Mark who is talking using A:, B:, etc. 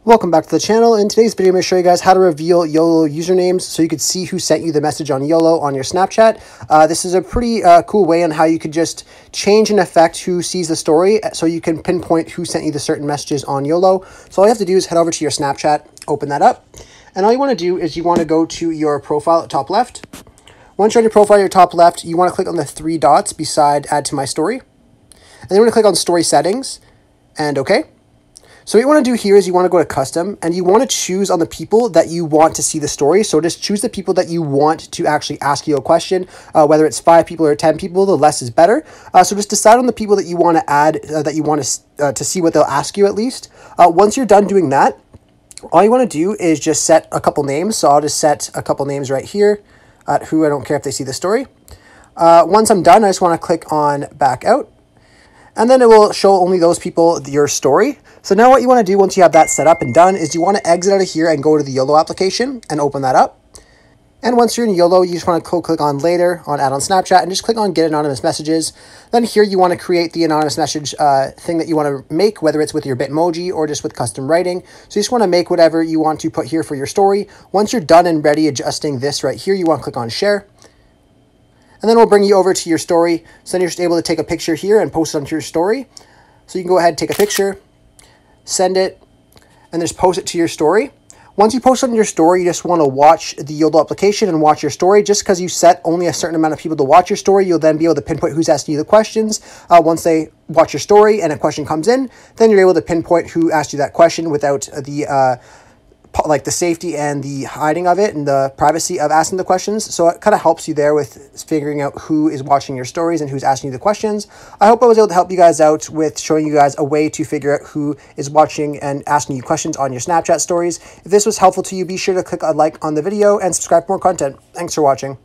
A: Welcome back to the channel. In today's video, I'm going to show you guys how to reveal Yolo usernames so you could see who sent you the message on Yolo on your Snapchat. This is a pretty cool way on how you could just change and affect who sees the story so you can pinpoint who sent you the certain messages on Yolo. So all you have to do is head over to your Snapchat, open that up, and all you want to do is you want to go to your profile at top left. Once you're on your profile at your top left, you want to click on the three dots beside Add to My Story. And then you want to click on Story Settings and OK. So what you want to do here is you want to go to custom and you want to choose on the people that you want to see the story. So just choose the people that you want to actually ask you a question, whether it's 5 people or 10 people, the less is better. So just decide on the people that you want to add, that you want to see what they'll ask you at least. Once you're done doing that, all you want to do is just set a couple names. So I'll just set a couple names right here, who I don't care if they see the story. Once I'm done, I just want to click on back out. And then it will show only those people your story. So now what you want to do once you have that set up and done is you want to exit out of here and go to the Yolo application and open that up. And once you're in Yolo, you just want to click on Later on Add on Snapchat and just click on Get Anonymous Messages. Then here you want to create the anonymous message thing that you want to make, whether it's with your Bitmoji or just with custom writing. So you just want to make whatever you want to put here for your story. Once you're done and ready adjusting this right here, you want to click on Share. And then we'll bring you over to your story. So then you're just able to take a picture here and post it onto your story. So you can go ahead and take a picture, send it, and just post it to your story. Once you post it on your story, you just want to watch the Yolo application and watch your story. Just because you set only a certain amount of people to watch your story, you'll then be able to pinpoint who's asking you the questions. Once they watch your story and a question comes in, then you're able to pinpoint who asked you that question without the the safety and the hiding of it and the privacy of asking the questions. So it kind of helps you there with figuring out who is watching your stories and who's asking you the questions. I hope I was able to help you guys out with showing you guys a way to figure out who is watching and asking you questions on your Snapchat stories. If this was helpful to you, be sure to click a like on the video and subscribe for more content. Thanks for watching.